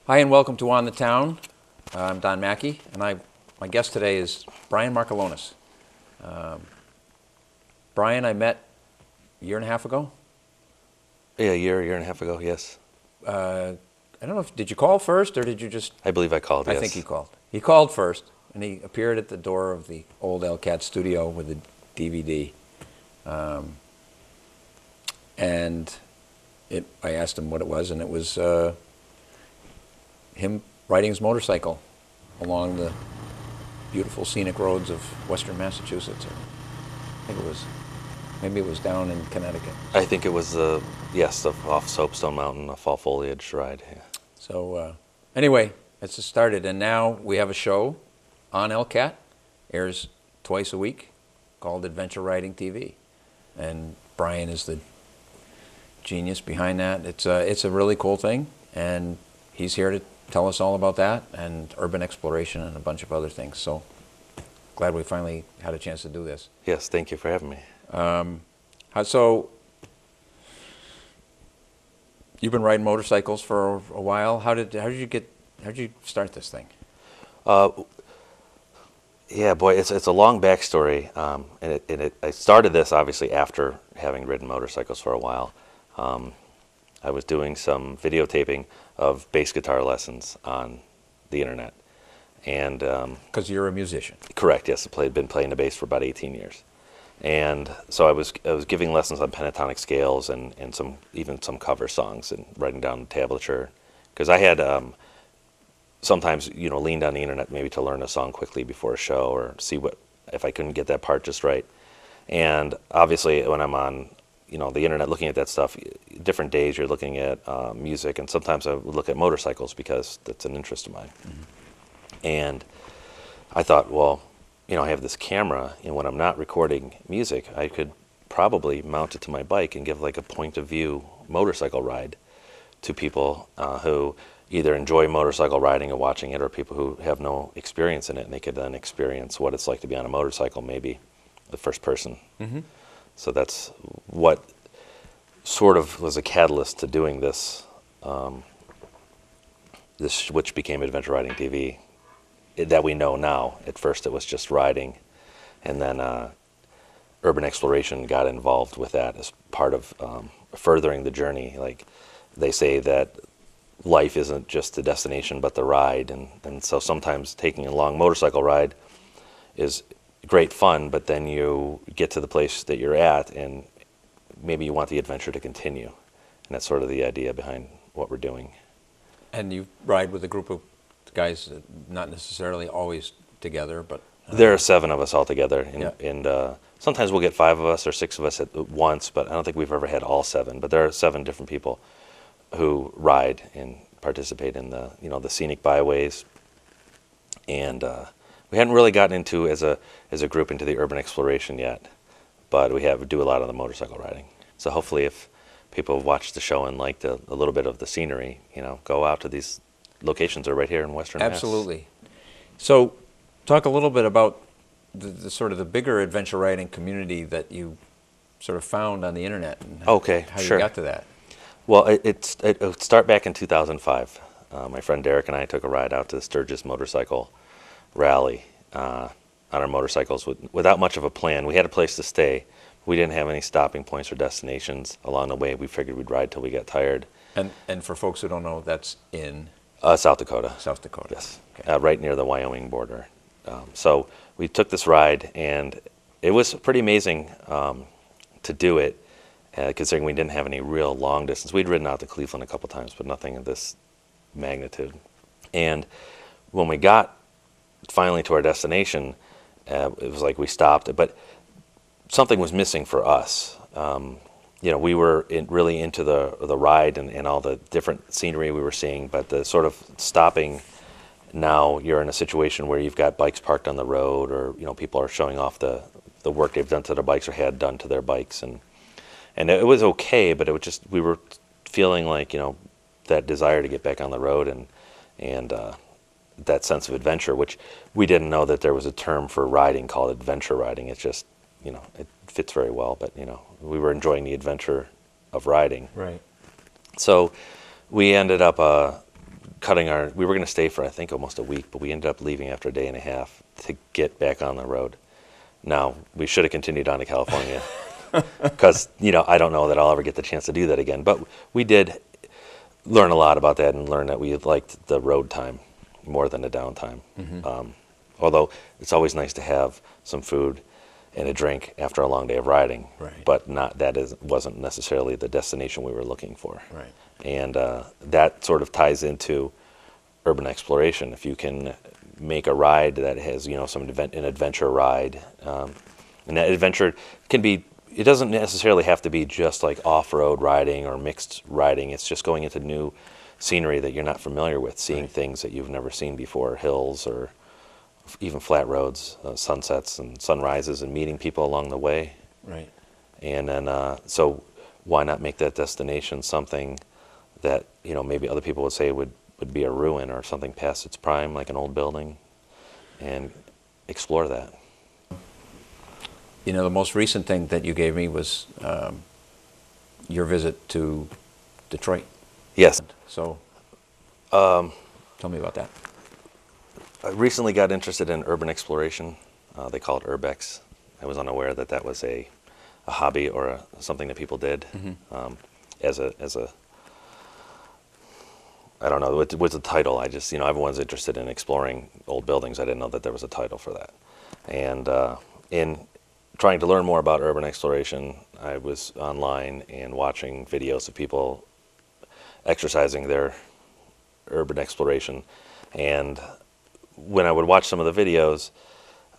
Hi and welcome to On the Town. I'm Don Mackey, and my guest today is Brian Markelonis. Brian, I met a year and a half ago. Yeah, year and a half ago, yes. I don't know did you call first or did you just... I believe I called, yes. I think he called. He called first, and he appeared at the door of the old LCAT studio with a DVD. I asked him what it was, and it was him riding his motorcycle along the beautiful scenic roads of western Massachusetts. I think maybe it was down in Connecticut. I think it was, off Soapstone Mountain, a fall foliage ride. Yeah. So anyway, it's just started, and now we have a show on LCAT, airs twice a week, called Adventure Riding TV. And Brian is the genius behind that. It's a really cool thing, and he's here to tell us all about that and urban exploration and a bunch of other things. So glad we finally had a chance to do this. Yes, thank you for having me. So you've been riding motorcycles for a while. How did you start this thing? Yeah, boy, it's a long backstory, I started this obviously after having ridden motorcycles for a while. I was doing some videotaping of bass guitar lessons on the internet, and because you're a musician. Correct. Yes, been playing the bass for about 18 years, and so I was giving lessons on pentatonic scales and even some cover songs and writing down tablature, because I had sometimes leaned on the internet maybe to learn a song quickly before a show or see if I couldn't get that part just right. And obviously when I'm on the internet looking at that stuff, different days you're looking at music, and sometimes I would look at motorcycles because that's an interest of mine. Mm-hmm. And I thought, well, I have this camera, and when I'm not recording music, I could probably mount it to my bike and give like a point of view motorcycle ride to people who either enjoy motorcycle riding and watching it, or people who have no experience in it, and they could then experience what it's like to be on a motorcycle, maybe the first person. Mm-hmm. So that's what sort of was a catalyst to doing this, which became Adventure Riding TV, that we know now. At first it was just riding, and then urban exploration got involved with that as part of furthering the journey. Like they say that life isn't just the destination but the ride, and so sometimes taking a long motorcycle ride is great fun, but then you get to the place that you're at and maybe you want the adventure to continue, and that's sort of the idea behind what we're doing. And you ride with a group of guys, not necessarily always together, but there are 7 of us all together, yeah. And sometimes we'll get 5 of us or 6 of us at once, but I don't think we've ever had all 7. But there are 7 different people who ride and participate in the the scenic byways, and we hadn't really gotten into as a group into the urban exploration yet, but we do a lot of the motorcycle riding. So hopefully, if people have watched the show and liked a little bit of the scenery, go out to these locations that are right here in Western Mass. Absolutely. So, talk a little bit about the sort of the bigger adventure riding community that you sort of found on the internet, and how sure. you got to that. Well, it started back in 2005. My friend Derek and I took a ride out to the Sturgis motorcycle rally on our motorcycles without much of a plan. We had a place to stay. We didn't have any stopping points or destinations along the way. We figured we'd ride till we got tired. And for folks who don't know, that's in South Dakota. South Dakota. Yes, okay. Right near the Wyoming border. So we took this ride, and it was pretty amazing to do it, considering we didn't have any real long distance. We'd ridden out to Cleveland a couple times, but nothing of this magnitude. And when we got finally to our destination, it was like we stopped, but something was missing for us. We were really into the ride and all the different scenery we were seeing, but the sort of stopping, now you're in a situation where you've got bikes parked on the road, or people are showing off the work they've done to their bikes or had done to their bikes, and it was okay, but it was just, we were feeling like that desire to get back on the road and that sense of adventure, which we didn't know that there was a term for riding called adventure riding. It's just, it fits very well, but, we were enjoying the adventure of riding. Right. So we ended up we were going to stay for, I think, almost a week, but we ended up leaving after a day and a half to get back on the road. Now, we should have continued on to California because, I don't know that I'll ever get the chance to do that again. But we did learn a lot about that and learn that we liked the road time more than the downtime. Although it's always nice to have some food and a drink after a long day of riding, but wasn't necessarily the destination we were looking for. Right. And that sort of ties into urban exploration. If you can make a ride that has, an adventure ride, and that adventure it doesn't necessarily have to be just like off-road riding or mixed riding. It's just going into new scenery that you're not familiar with, seeing things that you've never seen before, hills or even flat roads, sunsets and sunrises, and meeting people along the way. Right. And then, so why not make that destination something that, maybe other people would say would be a ruin or something past its prime, like an old building, and explore that. The most recent thing that you gave me was your visit to Detroit. Yes. So, tell me about that. I recently got interested in urban exploration. They call it urbex. I was unaware that was a hobby or something that people did as a I don't know what's the title. I just everyone's interested in exploring old buildings. I didn't know that there was a title for that. And in trying to learn more about urban exploration, I was online and watching videos of people exercising their urban exploration. And when I would watch some of the videos,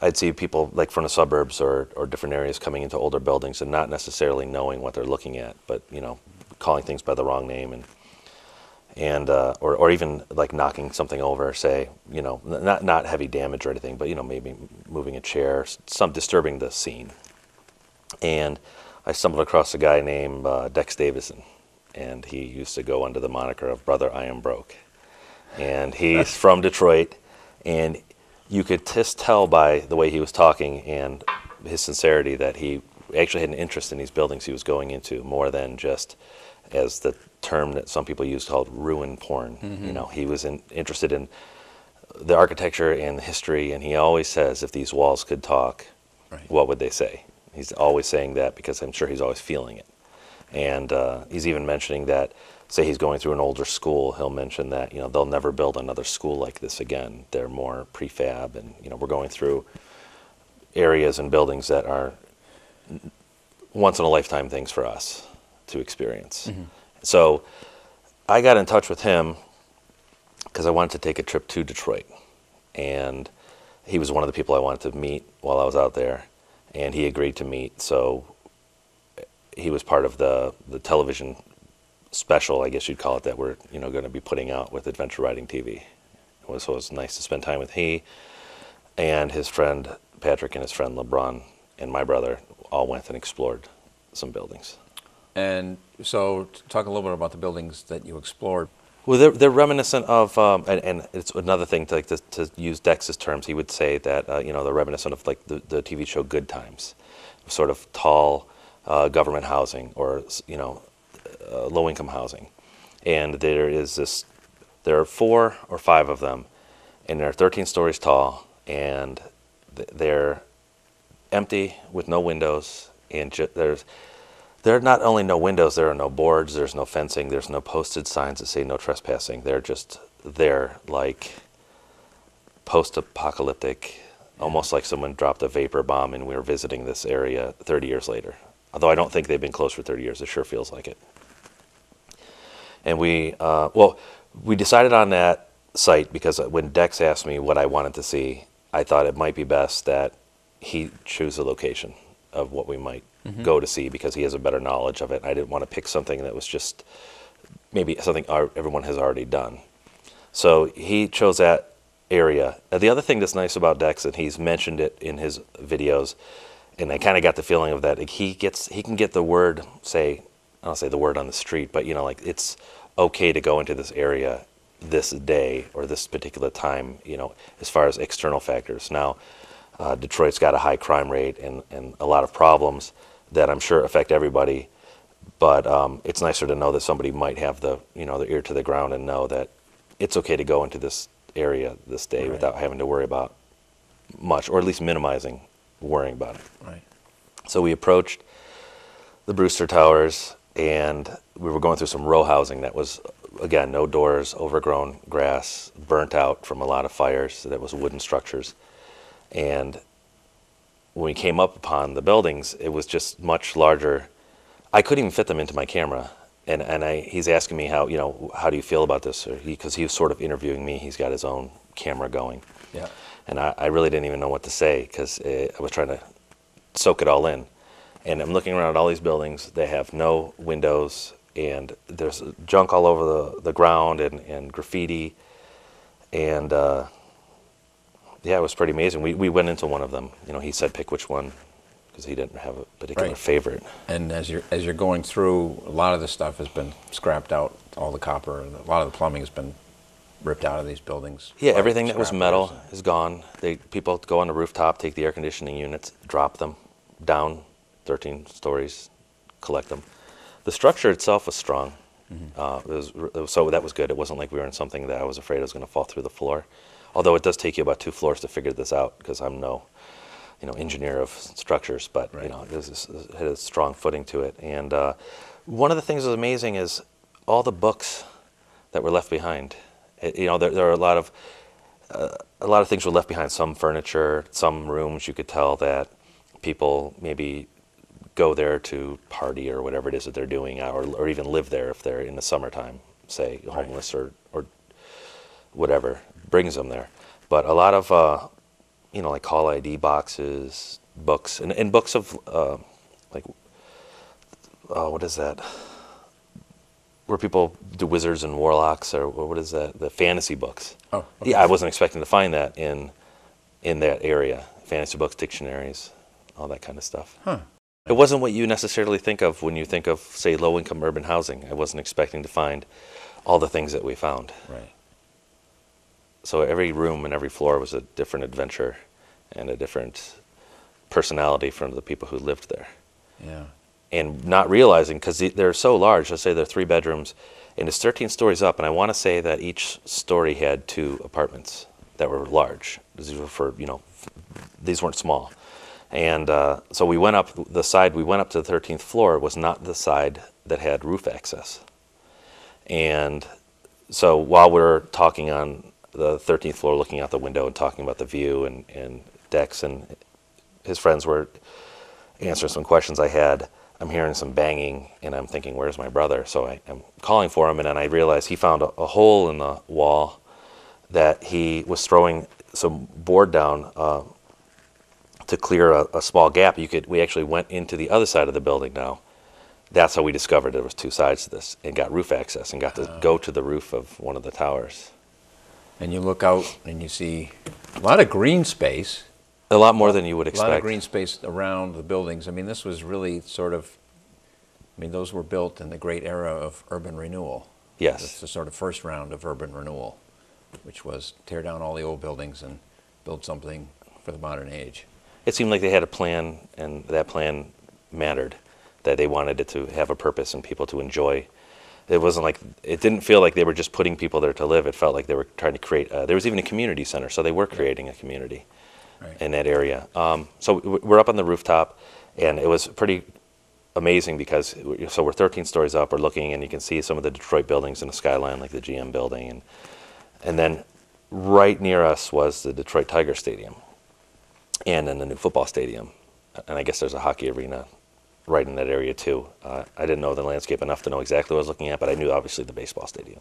I'd see people like from the suburbs or different areas coming into older buildings and not necessarily knowing what they're looking at, but calling things by the wrong name and or even like knocking something over, say, not heavy damage or anything, but maybe moving a chair, some disturbing the scene. And I stumbled across a guy named Dex Davison, and he used to go under the moniker of Brother I Am Broke. And he's from Detroit, and you could just tell by the way he was talking and his sincerity that he actually had an interest in these buildings he was going into, more than just, as the term that some people use called ruin porn. He was interested in the architecture and the history, and he always says, if these walls could talk, what would they say? He's always saying that because I'm sure he's always feeling it. And he's even mentioning that, say he's going through an older school, he'll mention that, they'll never build another school like this again. They're more prefab, and, we're going through areas and buildings that are once-in-a-lifetime things for us to experience. So I got in touch with him because I wanted to take a trip to Detroit. And he was one of the people I wanted to meet while I was out there, and he agreed to meet. So he was part of the television special, I guess you'd call it, that we're going to be putting out with Adventure Riding TV. So it was nice to spend time with he and his friend Patrick and his friend LeBron and my brother all went and explored some buildings. And so talk a little bit about the buildings that you explored. Well, they're reminiscent of, and it's another thing to use Dex's terms. He would say that they're reminiscent of like the TV show Good Times, sort of tall government housing or low-income housing, and there are 4 or 5 of them, and they're 13 stories tall, and they're empty with no windows, and there are not only no windows, there are no boards, there's no fencing, there's no posted signs that say no trespassing. They're just there, like post-apocalyptic, almost like someone dropped a vapor bomb and we were visiting this area 30 years later. Although I don't think they've been closed for 30 years, it sure feels like it. And we decided on that site because when Dex asked me what I wanted to see, I thought it might be best that he choose a location of what we might go to see because he has a better knowledge of it. I didn't want to pick something that was just maybe something everyone has already done. So he chose that area. The other thing that's nice about Dex, and he's mentioned it in his videos, and I kind of got the feeling of that, he can get the word, say, I don't say the word on the street, but like it's okay to go into this area this day or this particular time, as far as external factors. Now, Detroit's got a high crime rate and a lot of problems that I'm sure affect everybody, but it's nicer to know that somebody might have the their ear to the ground and know that it's okay to go into this area this day Right. without having to worry about much, or at least minimizing worrying about it. Right. So we approached the Brewster Towers, and we were going through some row housing that was, again, no doors, overgrown grass, burnt out from a lot of fires. That was wooden structures. And when we came up upon the buildings, it was just much larger. I couldn't even fit them into my camera. And he's asking me how do you feel about this? Because he was sort of interviewing me. He's got his own camera going. Yeah. And I really didn't even know what to say because I was trying to soak it all in. And I'm looking around at all these buildings. They have no windows, and there's junk all over the ground and graffiti. And yeah, it was pretty amazing. We went into one of them. He said pick which one because he didn't have a particular Right. favorite. And as you're going through, a lot of the stuff has been scrapped out. All the copper, and a lot of the plumbing has been ripped out of these buildings. Yeah, by everything that was scrappers. metal is gone. People go on the rooftop, take the air conditioning units, drop them down 13 stories, collect them. The structure itself was strong. So that was good. It wasn't like we were in something that I was afraid was going to fall through the floor. Although it does take you about 2 floors to figure this out because I'm no engineer of structures, but Right. it had a strong footing to it. And one of the things that was amazing is all the books that were left behind. There are a lot of things were left behind. Some furniture, some rooms. You could tell that people maybe go there to party or whatever it is that they're doing, or even live there if they're in the summertime, say homeless or whatever brings them there. But a lot of like call ID boxes, books, and books of what is that? Where people do wizards and warlocks, or what is that? The fantasy books. Oh, okay. Yeah, I wasn't expecting to find that in that area. Fantasy books, dictionaries, all that kind of stuff. Huh. It wasn't what you necessarily think of when you think of, say, low-income urban housing. I wasn't expecting to find all the things that we found. Right. So every room and every floor was a different adventure and a different personality from the people who lived there. Yeah. And not realizing, because they're so large, let's say they're 3 bedrooms, and it's 13 stories up, and I want to say that each story had 2 apartments that were large. These were these weren't small. And so we went up to the 13th floor was not the side that had roof access. And so while we're talking on the 13th floor, looking out the window and talking about the view and decks, and his friends were answering some questions I had, I'm hearing some banging, and I'm thinking, where's my brother? So I'm calling for him, and then I realized he found a hole in the wall that he was throwing some board down to clear a small gap. We actually went into the other side of the building now. That's how we discovered there was 2 sides to this, and got roof access, and got to go to the roof of one of the towers. And you look out and you see a lot of green space. A lot more than you would A expect. lot of green space around the buildings. I mean, this was really those were built in the great era of urban renewal. Yes. It's the sort of first round of urban renewal, which was tear down all the old buildings and build something for the modern age. It seemed like they had a plan, and that plan mattered, that they wanted it to have a purpose and people to enjoy. It didn't feel like they were just putting people there to live. It felt like they were trying to create, there was even a community center, so they were creating a community in that area. So we're up on the rooftop, and it was pretty amazing because, so we're 13 stories up, we're looking, and you can see some of the Detroit buildings in the skyline, like the GM building, and then right near us was the Detroit Tiger Stadium, and then the new football stadium, and I guess there's a hockey arena right in that area too. I didn't know the landscape enough to know exactly what I was looking at, but I knew obviously the baseball stadium.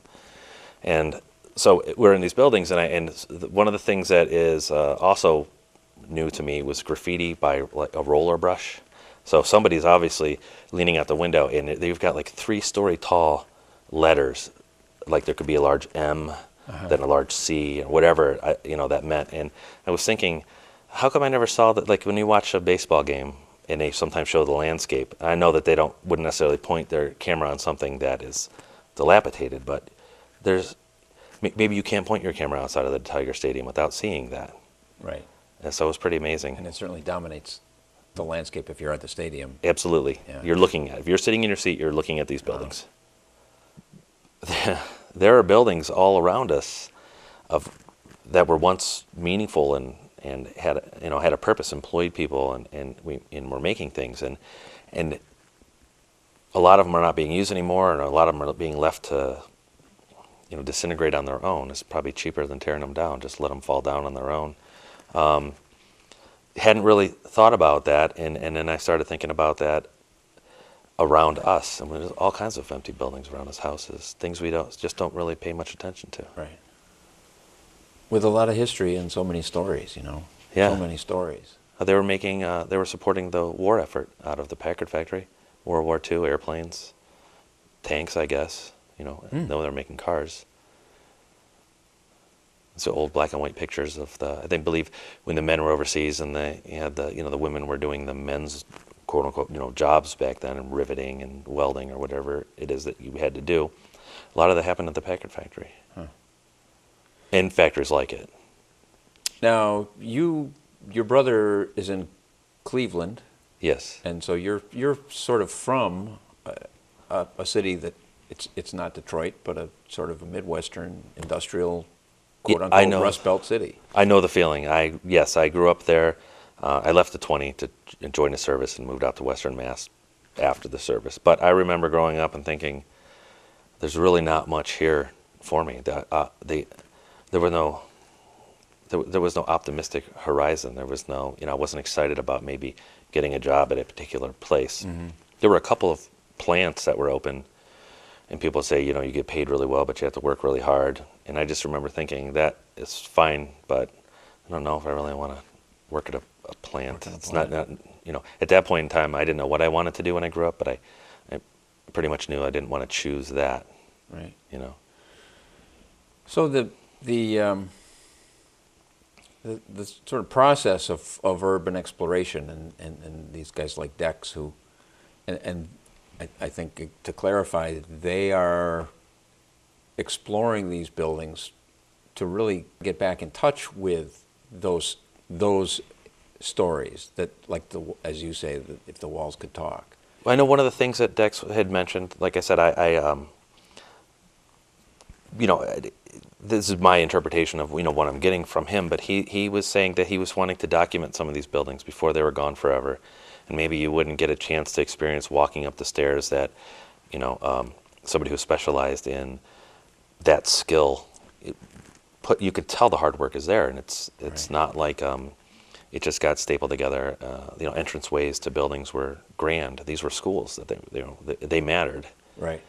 And so we're in these buildings, and one of the things that is also new to me was graffiti by like a roller brush. So somebody's obviously leaning out the window, and they've got like 3-story tall letters, like there could be a large M, then a large C, or whatever that meant. And I was thinking, how come I never saw that? Like when you watch a baseball game, and they sometimes show the landscape. I know that they wouldn't necessarily point their camera on something that is dilapidated, but maybe you can't point your camera outside of the Tiger Stadium without seeing that. Right. And so it was pretty amazing. And it certainly dominates the landscape if you're at the stadium. Absolutely. Yeah. You're looking at it. If you're sitting in your seat, you're looking at these buildings. there are buildings all around us that were once meaningful and had a purpose, employed people, and were making things, and a lot of them are not being used anymore, and a lot of them are being left to disintegrate on their own. It's probably cheaper than tearing them down. Just let them fall down on their own. Hadn't really thought about that, and then I started thinking about that around us. I mean, there's all kinds of empty buildings around us, houses, things we just don't really pay much attention to. Right. With a lot of history and so many stories, Yeah. So many stories. They were supporting the war effort out of the Packard factory, World War II, airplanes, tanks, I guess. Though they're making cars. So old black and white pictures of believe when the men were overseas and they had the women were doing the men's quote unquote jobs back then, and riveting and welding or whatever it is that you had to do. A lot of that happened at the Packard factory. Huh. And factories like it. Now your brother is in Cleveland. Yes. And so you're sort of from a city that it's not Detroit, but a sort of a Midwestern industrial, quote unquote, Rust Belt city. I know the feeling. I grew up there. I left at 20 to join the service and moved out to Western Mass after the service. But I remember growing up and thinking, there's really not much here for me. There was no optimistic horizon. There was no, I wasn't excited about maybe getting a job at a particular place. Mm-hmm. There were a couple of plants that were open, and people say, you get paid really well, but you have to work really hard. And I just remember thinking, that is fine, but I don't know if I really want to work at a plant. It's not, at that point in time, I didn't know what I wanted to do when I grew up, but I pretty much knew I didn't want to choose that. Right. So the sort of process of urban exploration and these guys like Dex who, and I think to clarify, they are exploring these buildings to really get back in touch with those stories that, like as you say, if the walls could talk. I know one of the things that Dex had mentioned, like I said, this is my interpretation of what I'm getting from him, but he was saying that he was wanting to document some of these buildings before they were gone forever, and maybe you wouldn't get a chance to experience walking up the stairs that somebody who specialized in that skill you could tell the hard work is there, and it's right. Not like it just got stapled together. Entranceways to buildings were grand. These were schools that they mattered. Right.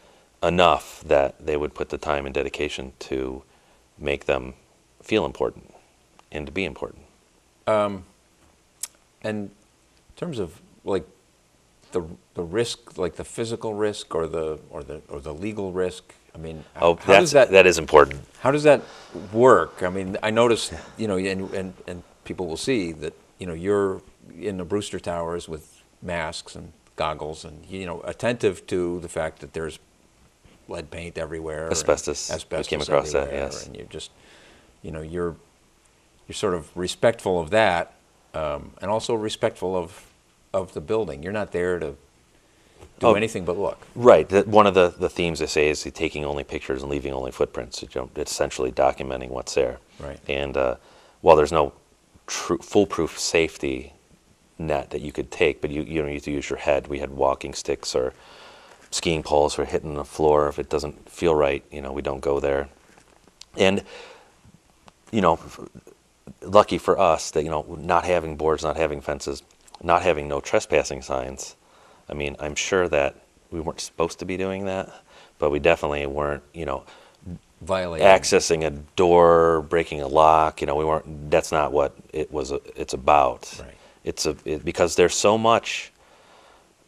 Enough that they would put the time and dedication to make them feel important and to be important. And in terms of like the risk, like the physical risk or the legal risk, I mean, that is important. How does that work? I mean, I noticed, and people will see that, you're in the Brewster Towers with masks and goggles and, attentive to the fact that there's lead paint everywhere. Asbestos. Asbestos came across everywhere, that, yes. And you're just, you're sort of respectful of that, and also respectful of the building. You're not there to do anything but look. Right. One of the themes they say is taking only pictures and leaving only footprints. It's essentially documenting what's there. Right. And while there's no foolproof safety net that you could take, but you need to use your head. We had walking sticks or skiing poles for hitting the floor. If it doesn't feel right, we don't go there. And lucky for us that not having boards, not having fences, not having no trespassing signs. I mean, I'm sure that we weren't supposed to be doing that, but we definitely weren't, violating, accessing a door, breaking a lock. We weren't. That's not what it's about. Right. Because there's so much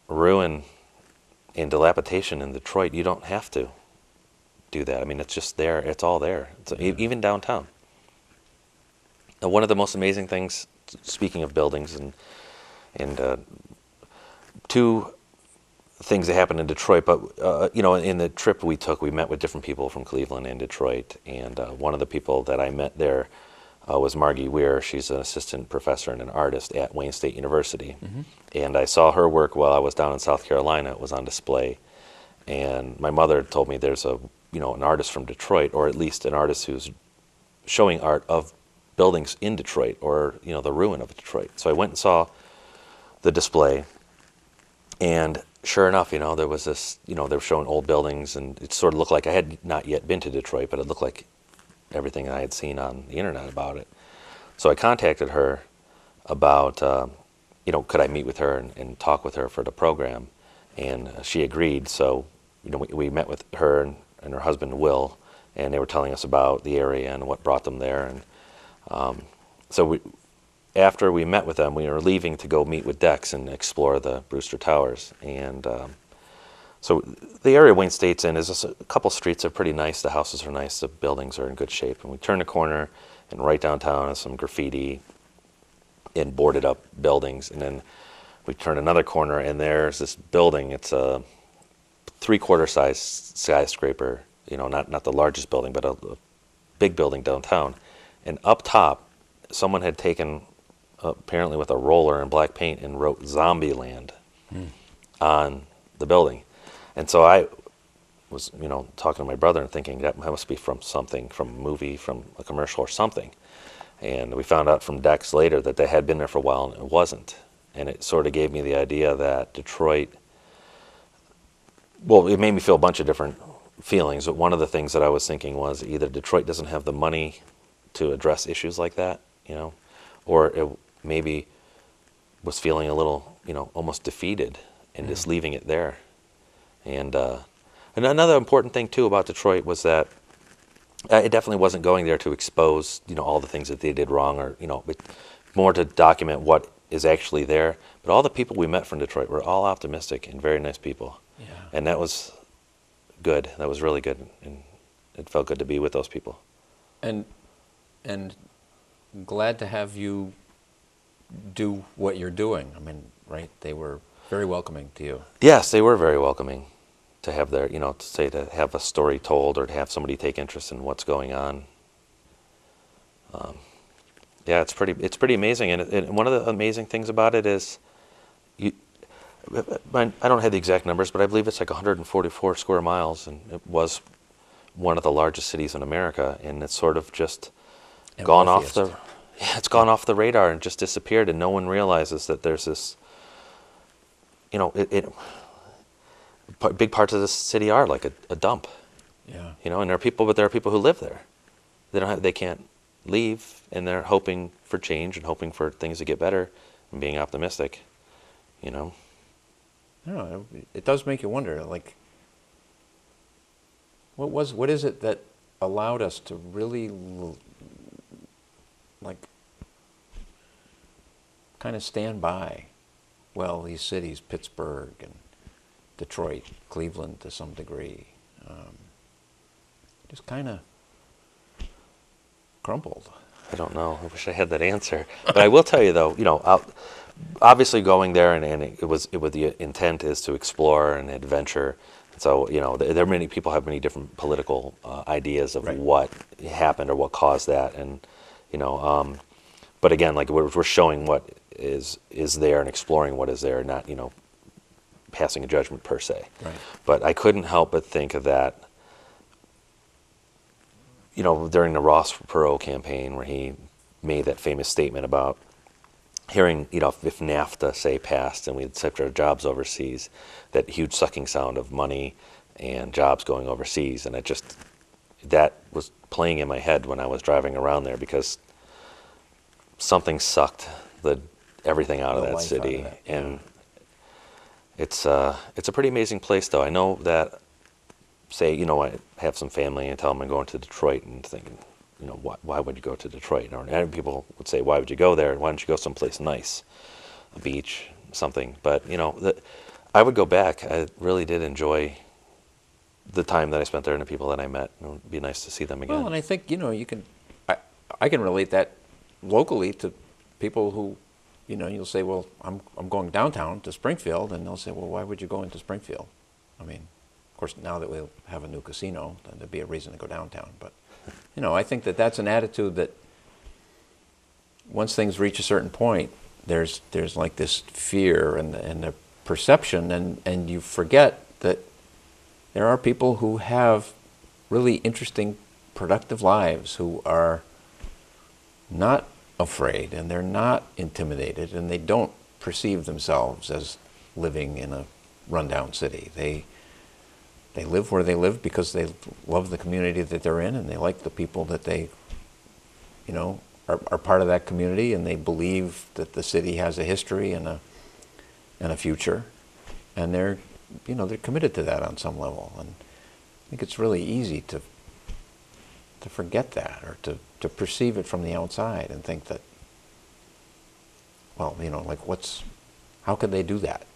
ruin and dilapidation in Detroit. You don't have to do that. I mean, it's just there. It's all there. Even downtown. Now, one of the most amazing things, speaking of buildings and two things that happened in Detroit, but in the trip we took, we met with different people from Cleveland and Detroit, and one of the people that I met there was Margie Weir. She's an assistant professor and an artist at Wayne State University, mm-hmm. and I saw her work while I was down in South Carolina. It was on display, and my mother told me there's a an artist from Detroit, or at least an artist who's showing art of buildings in Detroit, or the ruin of Detroit. So I went and saw the display, and sure enough, there was this, they were showing old buildings, and it sort of looked like I had not yet been to Detroit, but it looked like everything I had seen on the internet about it. So I contacted her about, could I meet with her and talk with her for the program, and she agreed. So, we met with her and her husband Will, and they were telling us about the area and what brought them there. And after we met with them, we were leaving to go meet with Dex and explore the Brewster Towers. And so the area Wayne State's in is just a couple streets that are pretty nice. The houses are nice. The buildings are in good shape. And we turned a corner, and right downtown is some graffiti and boarded up buildings. And then we turned another corner, and there's this building. It's a 3/4 size skyscraper, not the largest building, but a big building downtown. And up top, someone had taken, apparently with a roller and black paint, and wrote Zombieland on the building. And so I was, talking to my brother and thinking that must be from a movie, from a commercial or something. And we found out from Dex later that they had been there for a while, and it wasn't. And it sort of gave me the idea that Detroit, well, it made me feel a bunch of different feelings. But one of the things that I was thinking was either Detroit doesn't have the money to address issues like that, or it maybe was feeling a little, almost defeated and just leaving it there. And another important thing too about Detroit was that it definitely wasn't going there to expose, all the things that they did wrong, or but more to document what is actually there. But all the people we met from Detroit were all optimistic and very nice people. Yeah. And that was good. That was really good, and it felt good to be with those people. And glad to have you do what you're doing. I mean, right? They were very welcoming to you. Yes, they were very welcoming to have their, to have a story told, or to have somebody take interest in what's going on. Yeah, it's pretty amazing. And one of the amazing things about it is, I don't have the exact numbers, but I believe it's like 144 square miles, and it was one of the largest cities in America, and it's sort of just gone off the radar and just disappeared, and no one realizes that there's this, big parts of this city are like a dump. Yeah. And there are people who live there. They can't leave, and they're hoping for change and hoping for things to get better and being optimistic. No, it does make you wonder, like, what is it that allowed us to really, like, kind of stand by, well, these cities, Pittsburgh and Detroit, Cleveland to some degree, just kind of crumbled. I don't know. I wish I had that answer. But I will tell you, though, obviously going there, and it was the intent is to explore and adventure. So, there are many people have many different political ideas of what happened or what caused that. And, but again, like we're showing what is there and exploring what is there, not, passing a judgment per se. Right. But I couldn't help but think of that, during the Ross Perot campaign, where he made that famous statement about hearing, if NAFTA, say, passed and we'd shipped our jobs overseas, that huge sucking sound of money and jobs going overseas. And that was playing in my head when I was driving around there, because something sucked everything out of that city. Out of that. And it's a pretty amazing place, though. I know that, say, I have some family and tell them I'm going to Detroit, and thinking, why would you go to Detroit? And people would say, why would you go there? Why don't you go someplace nice, a beach, something? But, I would go back. I really did enjoy the time that I spent there and the people that I met. It would be nice to see them again. Well, and I think, I can relate that locally to people who, you'll say, well, I'm going downtown to Springfield, and they'll say, well, why would you go into Springfield? I mean, of course, now that we'll have a new casino, then there'd be a reason to go downtown. But, I think that's an attitude that once things reach a certain point, there's like this fear and the perception, and you forget that there are people who have really interesting, productive lives who are not afraid and they're not intimidated and they don't perceive themselves as living in a rundown city. They live where they live because they love the community that they're in and they like the people that they, are part of that community, and they believe that the city has a history and a future, and they're committed to that on some level. And I think it's really easy to forget that, or to perceive it from the outside and think that, well, how could they do that?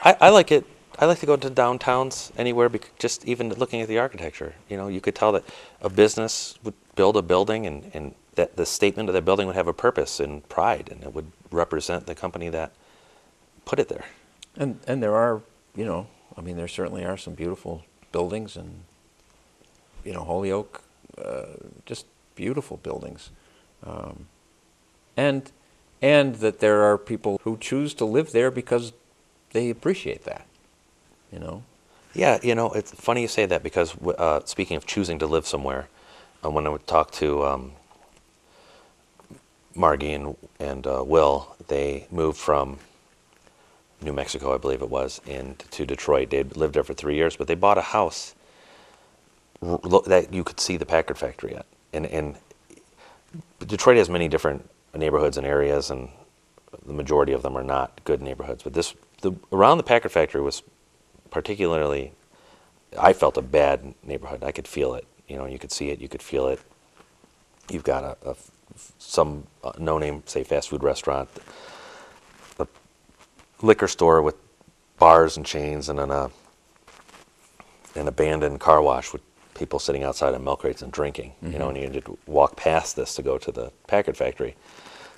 I like it. I like to go to downtowns anywhere, just even looking at the architecture. You could tell that a business would build a building, and that the statement of the building would have a purpose and pride, and it would represent the company that put it there. And there are, there certainly are some beautiful buildings, and Holyoke, just beautiful buildings, and that there are people who choose to live there because they appreciate that. Yeah, it's funny you say that, because speaking of choosing to live somewhere, when I would talk to Margie and Will, they moved from New Mexico, I believe it was, to Detroit. They'd lived there for 3 years, but they bought a house that you could see the Packard factory at. And Detroit has many different neighborhoods and areas, and the majority of them are not good neighborhoods. But around the Packard factory was particularly, I felt, a bad neighborhood. I could feel it. You could see it, you could feel it. You've got some no-name, say, fast food restaurant, a liquor store with bars and chains, and an abandoned car wash with people sitting outside on milk crates and drinking. Mm-hmm. And you had to walk past this to go to the Packard factory.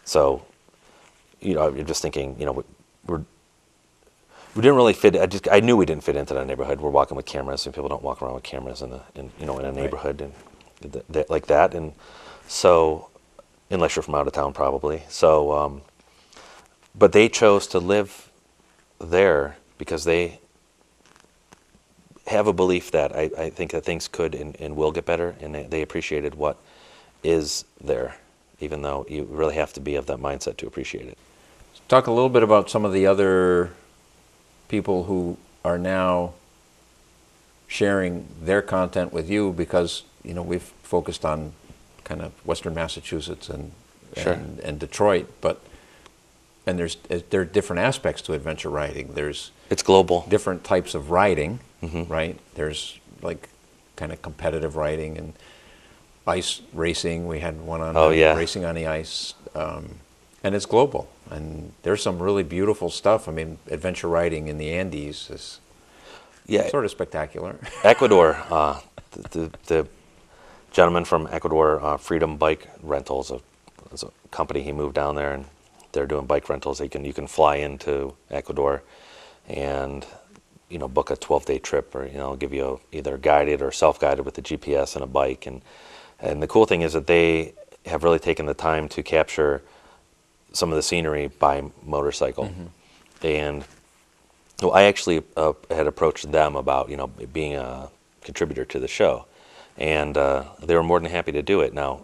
So, you're just thinking, we didn't really fit. I knew we didn't fit into that neighborhood. We're walking with cameras, and people don't walk around with cameras in a neighborhood and like that. And so, unless you're from out of town, probably. So, but they chose to live there because they have a belief that I think that things could and will get better, and they appreciated what is there, even though you really have to be of that mindset to appreciate it. Talk a little bit about some of the other people who are now sharing their content with you, because we've focused on kind of Western Massachusetts and Detroit, and there are different aspects to adventure riding. It's global. Different types of riding, mm-hmm. right? There's like kind of competitive riding and ice racing. We had one on racing on the ice, and it's global. And there's some really beautiful stuff. I mean, adventure riding in the Andes is sort of spectacular. Ecuador, the gentleman from Ecuador, Freedom Bike Rentals, is a company. He moved down there, and they're doing bike rentals. You can fly into Ecuador and book a 12-day trip, or give you either guided or self-guided with the GPS and a bike. And the cool thing is that they have really taken the time to capture some of the scenery by motorcycle. Mm-hmm. And I actually had approached them about being a contributor to the show, and they were more than happy to do it. Now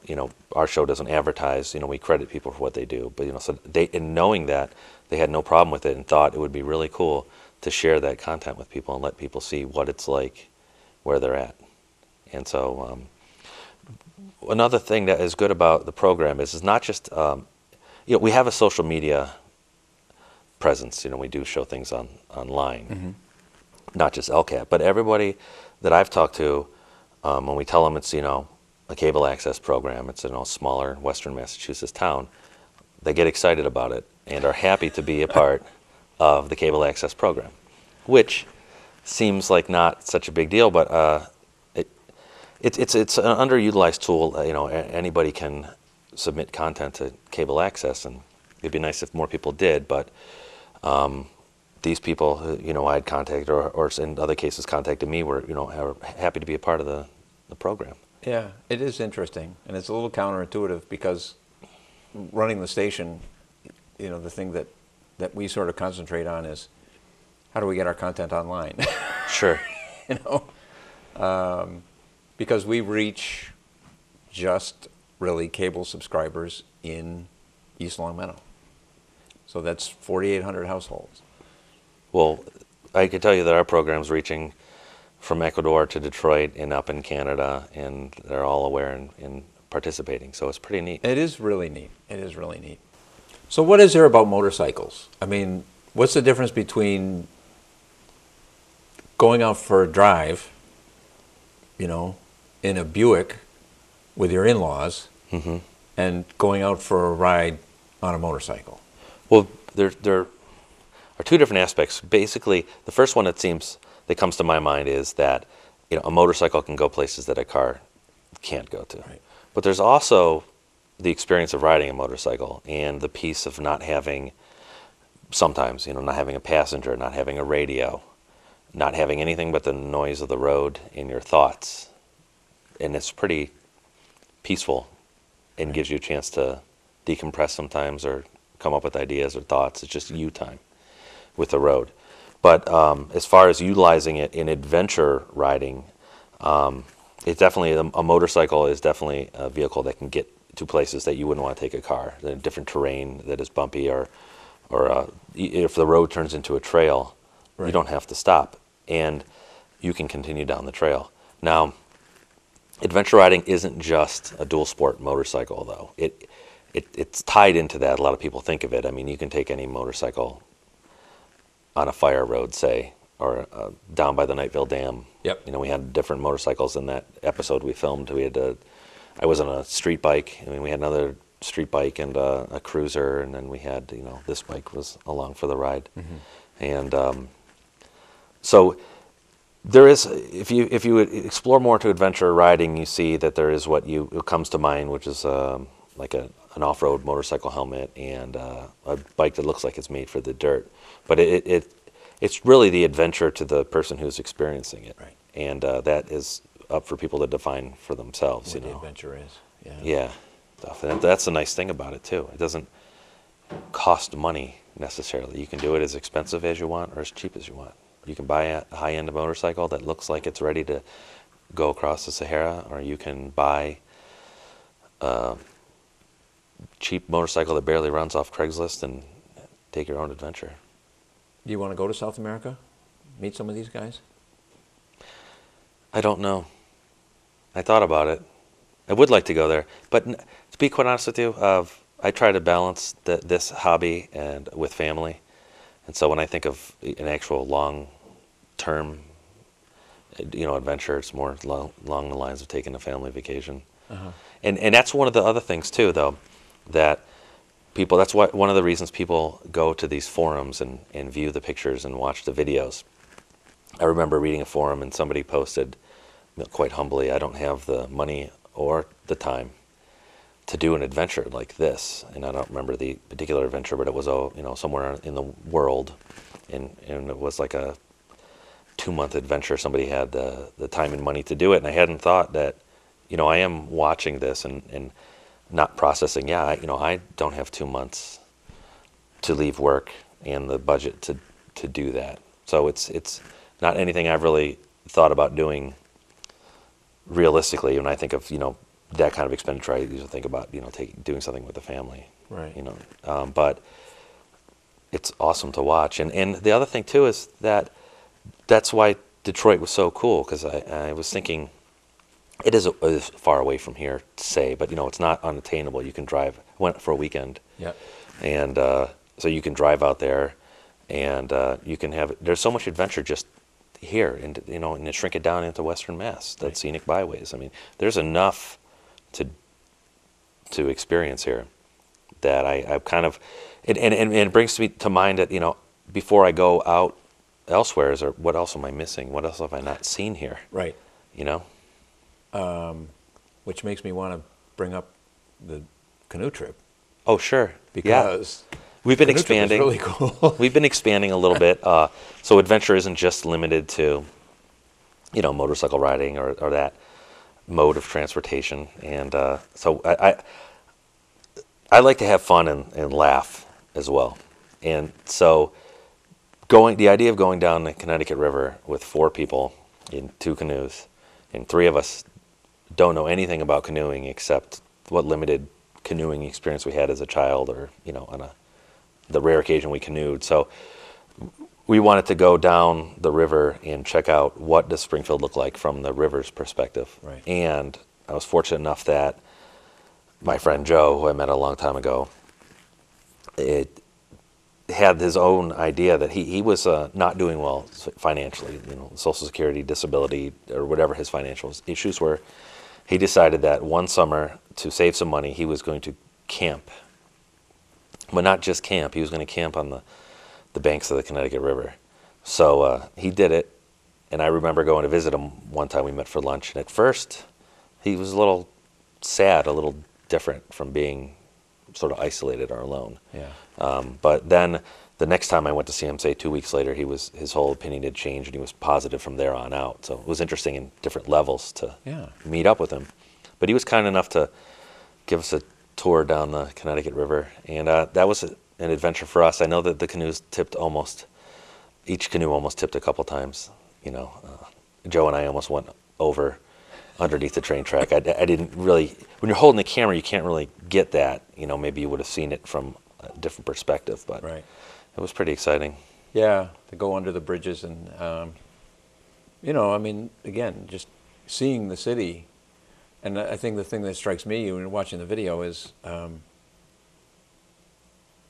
our show doesn't advertise. We credit people for what they do, but so they, in knowing that, they had no problem with it and thought it would be really cool to share that content with people and let people see what it's like where they're at. And so another thing that is good about the program is not just we have a social media presence. We do show things online, mm-hmm. not just LCAT, but everybody that I've talked to, when we tell them it's a cable access program, it's in a smaller Western Massachusetts town, they get excited about it and are happy to be a part of the cable access program, which seems like not such a big deal, but it's an underutilized tool. Anybody can submit content to cable access, and it'd be nice if more people did, but these people who, I had contacted or in other cases contacted me were are happy to be a part of the program. Yeah, it is interesting, and it's a little counterintuitive, because running the station, the thing that we sort of concentrate on is how do we get our content online. Sure. Because we reach just really cable subscribers in East Longmeadow. So that's 4,800 households. Well, I can tell you that our program's reaching from Ecuador to Detroit and up in Canada, and they're all aware and participating. So it's pretty neat. It is really neat. It is really neat. So what is there about motorcycles? I mean, what's the difference between going out for a drive, you know, in a Buick with your in-laws, and going out for a ride on a motorcycle? Well, there are two different aspects. Basically, the first one that comes to my mind is that, you know, a motorcycle can go places that a car can't go to. Right. But there's also the experience of riding a motorcycle and the piece of not having, sometimes, you know, not having a passenger, not having a radio, not having anything but the noise of the road in your thoughts. And it's pretty peaceful and gives you a chance to decompress sometimes or come up with ideas or thoughts. It's just you time with the road. But as far as utilizing it in adventure riding, it's definitely, a motorcycle is definitely a vehicle that can get to places that you wouldn't want to take a car. The different terrain that is bumpy, or if the road turns into a trail, Right. you don't have to stop, and you can continue down the trail. Now, adventure riding isn't just a dual sport motorcycle, though. It's tied into that. A lot of people think of it. I mean, you can take any motorcycle on a fire road, say, or down by the Nightville Dam. Yep. You know, we had different motorcycles in that episode we filmed. I was on a street bike. I mean, we had another street bike and a cruiser, and then we had, you know, this bike was along for the ride. And so there is, if you explore more to adventure riding, you see that there is what comes to mind, which is like an off-road motorcycle helmet and a bike that looks like it's made for the dirt. But it's really the adventure to the person who's experiencing it. Right. And that is up for people to define for themselves. What you the know. adventure is. Yeah. Yeah. And that's the nice thing about it, too. It doesn't cost money necessarily. You can do it as expensive as you want or as cheap as you want. You can buy a high-end motorcycle that looks like it's ready to go across the Sahara, or you can buy a cheap motorcycle that barely runs off Craigslist and take your own adventure. Do you want to go to South America? Meet some of these guys? I don't know. I thought about it. I would like to go there, but to be quite honest with you, I try to balance this hobby and with family, and so when I think of an actual long-term, you know, adventure, it's more along the lines of taking a family vacation. And that's one of the other things too, though, that people. That's one of the reasons people go to these forums and view the pictures and watch the videos. I remember reading a forum and somebody posted, quite humbly, "I don't have the money or the time to do an adventure like this," and I don't remember the particular adventure, but it was somewhere in the world, and it was like a 2-month adventure. Somebody had the time and money to do it, and I hadn't thought that, you know, I am watching this and not processing. Yeah, I don't have 2 months to leave work and the budget to do that. So it's not anything I've really thought about doing realistically. When I think of, you know, that kind of expenditure, I usually think about, you know, doing something with the family. Right. You know, but it's awesome to watch. And the other thing too is that's why Detroit was so cool, because I was thinking, it is far away from here to say, but, you know, it's not unattainable. You can drive. Went for a weekend. Yeah. And so you can drive out there, and you can have. There's so much adventure just here, and, you know, and to shrink it down into Western Mass, the scenic byways. I mean, there's enough to experience here that I kind of, and it brings me to mind that, you know, before I go out elsewhere, what else am I missing? What else have I not seen here? Right. You know. Which makes me want to bring up the canoe trip. Oh, sure. Because we've been canoe trip is expanding. really cool. We've been expanding a little bit. So adventure isn't just limited to, you know, motorcycle riding or that mode of transportation. And so I like to have fun and laugh as well. And so the idea of going down the Connecticut River with 4 people in 2 canoes, and 3 of us don't know anything about canoeing except what limited canoeing experience we had as a child, or on the rare occasion we canoed. So we wanted to go down the river and check out what does Springfield look like from the river's perspective. Right. And I was fortunate enough that my friend Joe, who I met a long time ago, it had his own idea that he was not doing well financially, Social Security, disability, or whatever his financial issues were. He decided that one summer, to save some money, he was going to camp. But not just camp, he was going to camp on the banks of the Connecticut River. So he did it, and I remember going to visit him one time. We met for lunch, and at first he was a little sad, a little different from being sort of isolated or alone. Yeah. But then the next time I went to see him, say 2 weeks later, his whole opinion had changed, and he was positive from there on out. So it was interesting in different levels to meet up with him. But he was kind enough to give us a tour down the Connecticut River, and that was an adventure for us. I know that the canoes tipped each canoe almost tipped a couple times. Joe and I almost went over underneath the train track. I didn't really, when you're holding the camera, you can't really get that. Maybe you would have seen it from a different perspective, but Right. It was pretty exciting. Yeah, to go under the bridges and, again, just seeing the city. And I think the thing that strikes me when watching the video is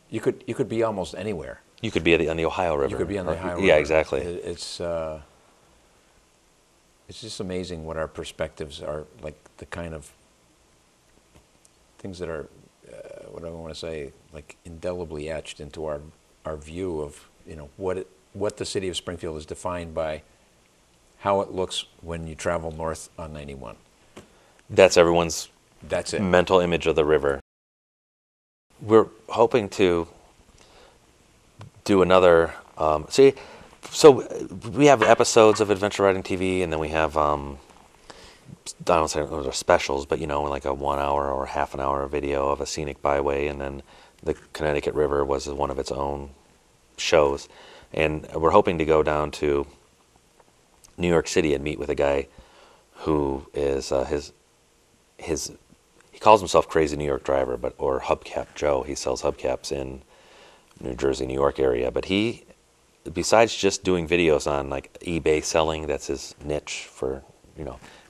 you could be almost anywhere. You could be on the Ohio River. You could be on the Ohio River. Yeah, exactly. It's just amazing what our perspectives are, like the kind of things that are, what do I want to say, like indelibly etched into our view of, what the city of Springfield is defined by how it looks when you travel north on 91. That's everyone's That's it. mental image of the river. We're hoping to do another, so we have episodes of Adventure Riding TV, and then we have, I don't say those are specials, but like a 1 hour or half an hour video of a scenic byway, and then the Connecticut River was one of its own shows. And we're hoping to go down to New York City and meet with a guy who is he calls himself Crazy New York Driver, or Hubcap Joe. He sells hubcaps in New Jersey, New York area. But he, besides just doing videos on like eBay selling, that's his niche for,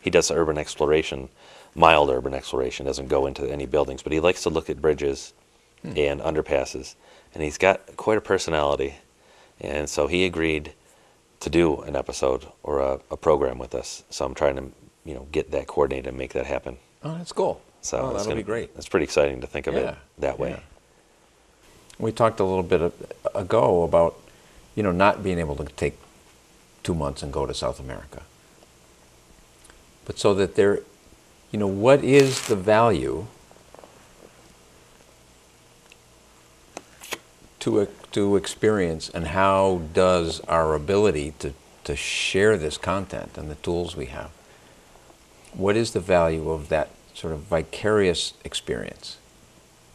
he does urban exploration, mild urban exploration, doesn't go into any buildings, but he likes to look at bridges and underpasses. And he's got quite a personality. And so he agreed to do an episode or a program with us. So I'm trying to, get that coordinated and make that happen. Oh, that's cool. So that'll be great. It's pretty exciting to think of it that way. Yeah. We talked a little bit ago about, not being able to take 2 months and go to South America. But so that there, what is the value to experience, and how does our ability to share this content and the tools we have, what is the value of that sort of vicarious experience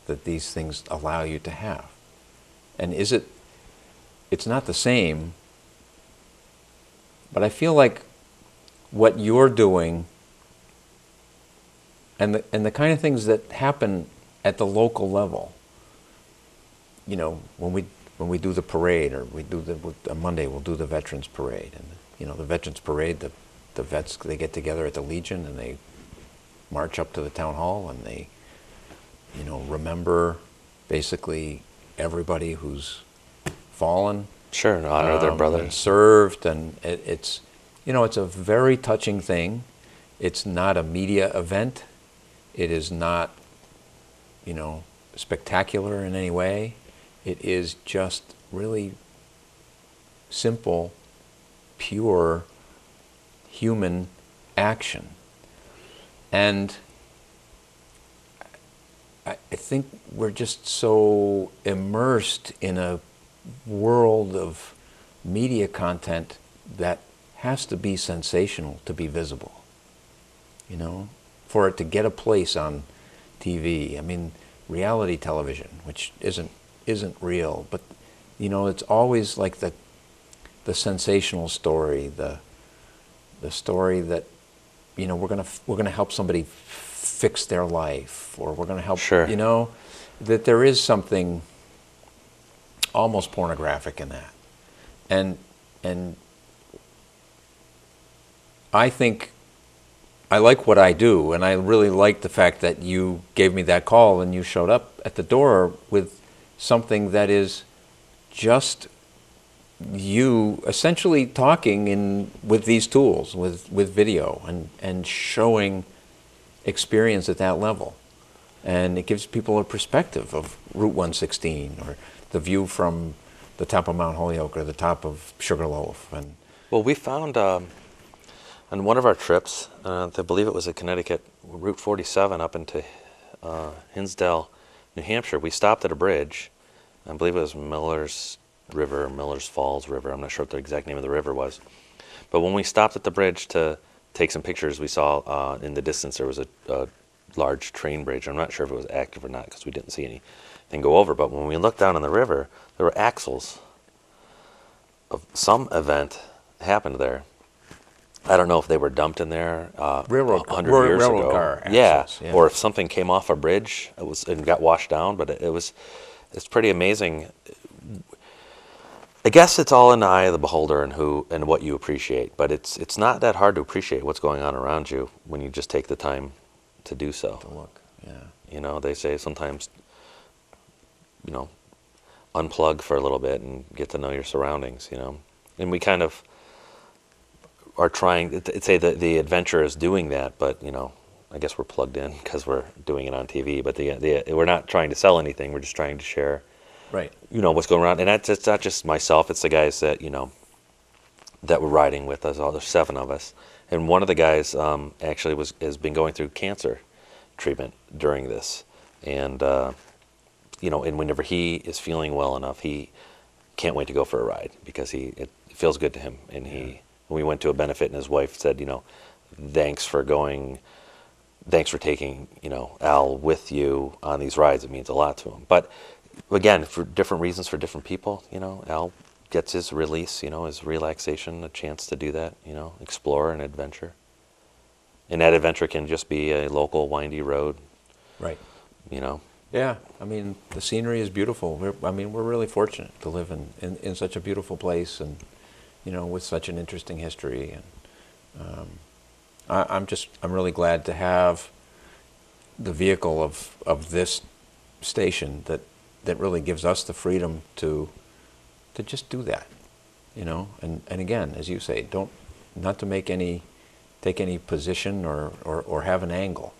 that these things allow you to have? And it's not the same, but I feel like what you're doing and the kind of things that happen at the local level, when we do the parade, or we do on Monday we'll do the Veterans Parade, and the Veterans Parade, the vets, they get together at the Legion and they march up to the town hall and they remember basically everybody who's fallen, Sure, and honor their brothers. and served, and it's a very touching thing. It's not a media event. It is not spectacular in any way. It is just really simple, pure human action. And I think we're just so immersed in a world of media content that has to be sensational to be visible, for it to get a place on TV. I mean, reality television, which isn't real, but it's always like the sensational story, the story that we're gonna help somebody fix their life, or we're gonna help. Sure. That there is something almost pornographic in that, and I think I like what I do, and I really like the fact that you gave me that call and you showed up at the door with something that is just you essentially talking with these tools, with video, and showing experience at that level. And it gives people a perspective of Route 116, or the view from the top of Mount Holyoke, or the top of Sugarloaf. And Well, we found on one of our trips, I believe it was in Connecticut, Route 47 up into Hinsdale, New Hampshire, we stopped at a bridge. I believe it was Miller's River, Miller's Falls River. I'm not sure what the exact name of the river was. But when we stopped at the bridge to take some pictures, we saw in the distance there was a large train bridge. I'm not sure if it was active or not because we didn't see anything go over. But when we looked down on the river, there were axles of some event happened there. I don't know if they were dumped in there railroad 100 years railroad ago. car axles, Yeah, or if something came off a bridge and got washed down. But it's pretty amazing. I guess it's all in the eye of the beholder and what you appreciate. But it's not that hard to appreciate what's going on around you when you just take the time to do so. To look, yeah. They say sometimes, unplug for a little bit and get to know your surroundings. And we kind of are trying to say that the adventure is doing that, but I guess we're plugged in because we're doing it on TV. But we're not trying to sell anything. We're just trying to share, right? What's going around. And it's not just myself. It's the guys that that were riding with us. All there's 7 of us, and one of the guys actually has been going through cancer treatment during this, and and whenever he is feeling well enough, he can't wait to go for a ride because it feels good to him, and we went to a benefit, and his wife said, thanks for taking, Al with you on these rides. It means a lot to him. But again, for different reasons for different people, Al gets his release, his relaxation, a chance to do that, explore and adventure. And that adventure can just be a local windy road. Right. Yeah, I mean, the scenery is beautiful. We're really fortunate to live in such a beautiful place, and with such an interesting history, and I'm really glad to have the vehicle of this station that really gives us the freedom to just do that, and again, as you say, not to take any position or have an angle.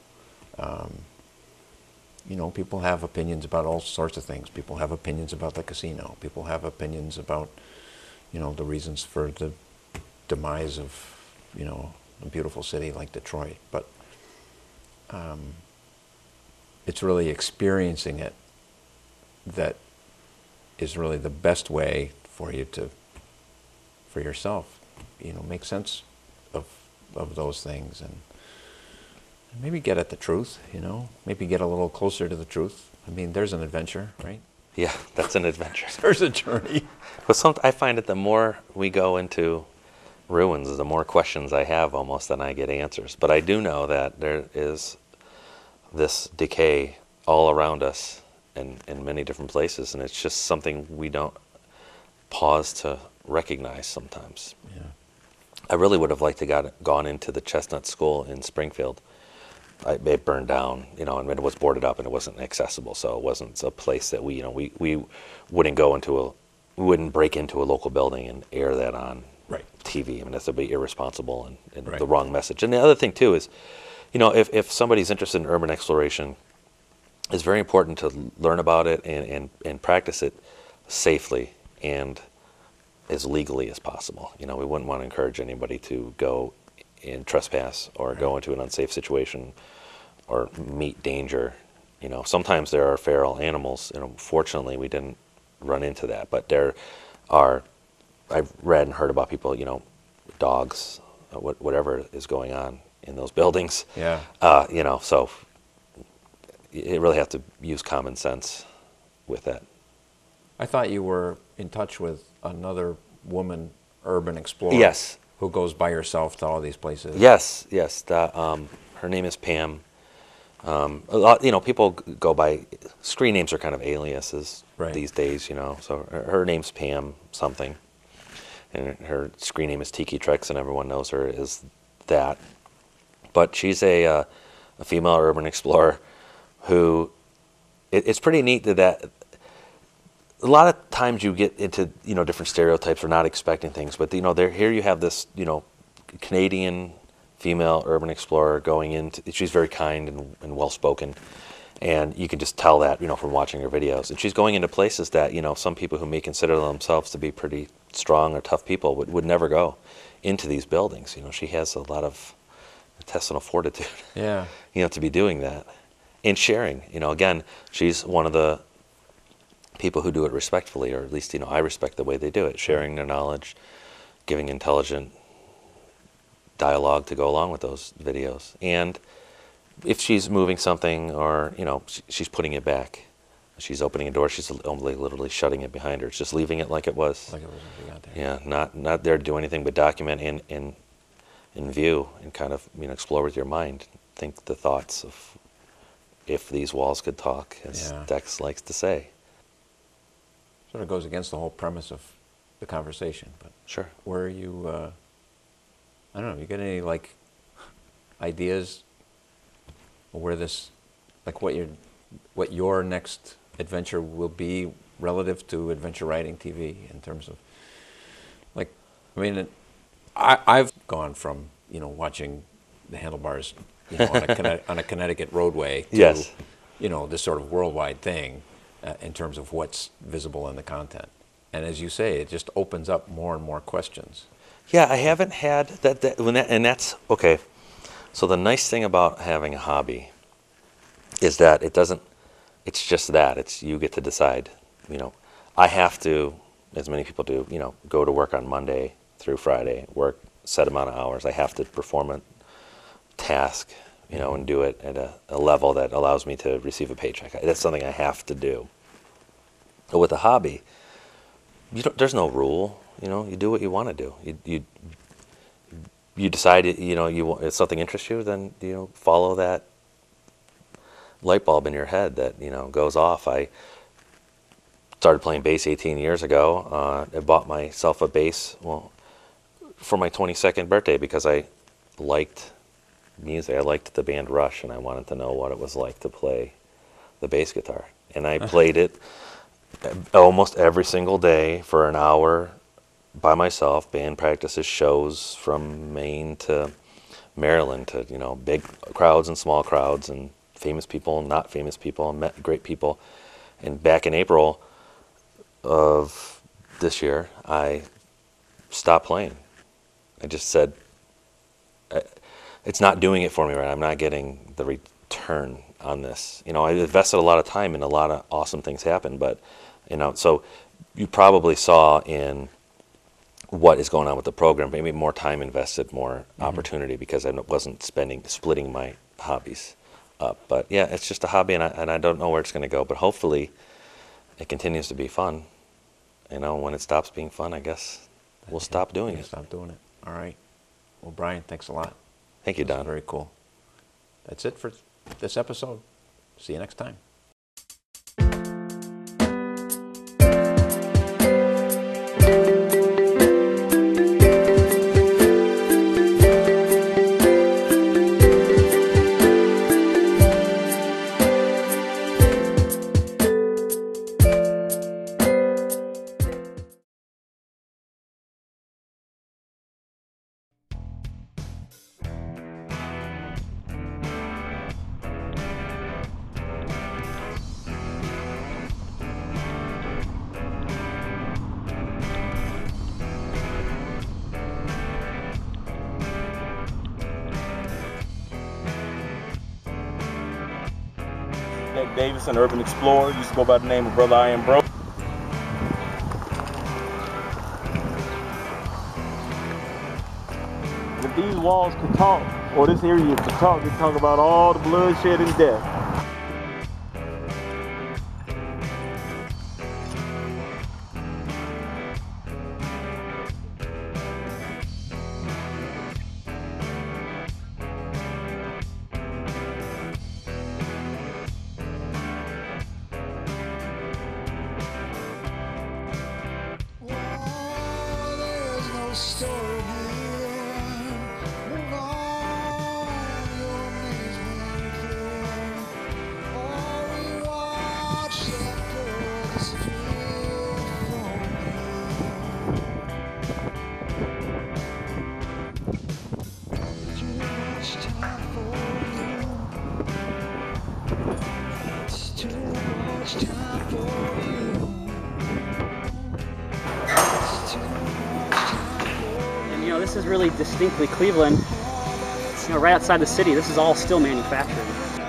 People have opinions about all sorts of things. People have opinions about the casino. People have opinions about the reasons for the demise of, a beautiful city like Detroit. But it's really experiencing it that is really the best way for you for yourself, make sense of those things, and maybe get at the truth, maybe get a little closer to the truth. There's an adventure, right? Yeah, that's an adventure. There's a journey. Well, I find that the more we go into ruins, the more questions I have almost than I get answers. But I do know that there is this decay all around us in many different places, and it's just something we don't pause to recognize sometimes. Yeah. I really would have liked to gone into the Chestnut School in Springfield. It burned down, and it was boarded up, and it wasn't accessible, so it wasn't a place that we wouldn't break into a local building and air that on TV. That's would be irresponsible and the wrong message. And the other thing too is, if somebody's interested in urban exploration, it's very important to learn about it and practice it safely and as legally as possible. We wouldn't want to encourage anybody to go and trespass or go into an unsafe situation or meet danger. Sometimes there are feral animals. Fortunately, we didn't run into that, but there are. I've read and heard about people, dogs, whatever is going on in those buildings. Yeah. So you really have to use common sense with that. I thought you were in touch with another woman urban explorer. Yes. who goes by herself to all these places. Yes, yes. Her name is Pam. A lot, people go by screen names are kind of aliases these days, So her name's Pam something, and her screen name is Tiki Tricks, and everyone knows her as that. But she's a female urban explorer who it's pretty neat that a lot of times you get into different stereotypes or not expecting things, but here you have this Canadian female urban explorer going into. She's very kind and well spoken, and you can just tell that from watching her videos. And she's going into places that some people who may consider themselves to be pretty strong or tough people would never go into these buildings. She has a lot of intestinal fortitude. Yeah. To be doing that and sharing. Again, she's one of the people who do it respectfully, or at least I respect the way they do it, sharing their knowledge, giving intelligent dialogue to go along with those videos. And if she's moving something, or she's putting it back, she's opening a door, she's only literally shutting it behind her. It's just leaving it like it was. Like it was when we got there. Yeah, not there to do anything but document and view and kind of explore with your mind, think the thoughts of if these walls could talk, as Dex likes to say. Sort of goes against the whole premise of the conversation, but sure. Where are you? I don't know. You got any ideas of where this, what your next adventure will be relative to adventure writing TV in terms of, I've gone from watching the handlebars on a Connecticut roadway to this sort of worldwide thing in terms of what's visible in the content. And as you say, it just opens up more and more questions. Yeah, I haven't had and that's okay. So the nice thing about having a hobby is that it's just that. It's you get to decide. I have to, as many people do, go to work on Monday through Friday, work set amount of hours. I have to perform a task, and do it at a level that allows me to receive a paycheck. That's something I have to do. But with a hobby, there's no rule. You do what you want to do. You decide if something interests you, then follow that light bulb in your head that goes off. I started playing bass 18 years ago. I bought myself a bass for my 22nd birthday because I liked music. I liked the band Rush, and I wanted to know what it was like to play the bass guitar. And I played it almost every single day for an hour by myself. Band practices, shows from Maine to Maryland to big crowds and small crowds, and famous people and not famous people, and met great people. And back in April of this year, I stopped playing. I just said, it's not doing it for me right. I'm not getting the return on this. I invested a lot of time and a lot of awesome things happened, but so you probably saw in what is going on with the program, maybe more time invested, more opportunity, because I wasn't splitting my hobbies up. But yeah, it's just a hobby, and I don't know where it's going to go, but hopefully it continues to be fun. When it stops being fun, I guess we'll stop doing it. Stop doing it. All right. Well, Brian, thanks a lot. Thank you, Don. Very cool. That's it for this episode. See you next time. Davis, an urban explorer, used to go by the name of Brother I Am Broke. If these walls could talk, or this area could talk, they'd talk about all the bloodshed and death. And you know, this is really distinctly Cleveland. You know, right outside the city, this is all still manufacturing.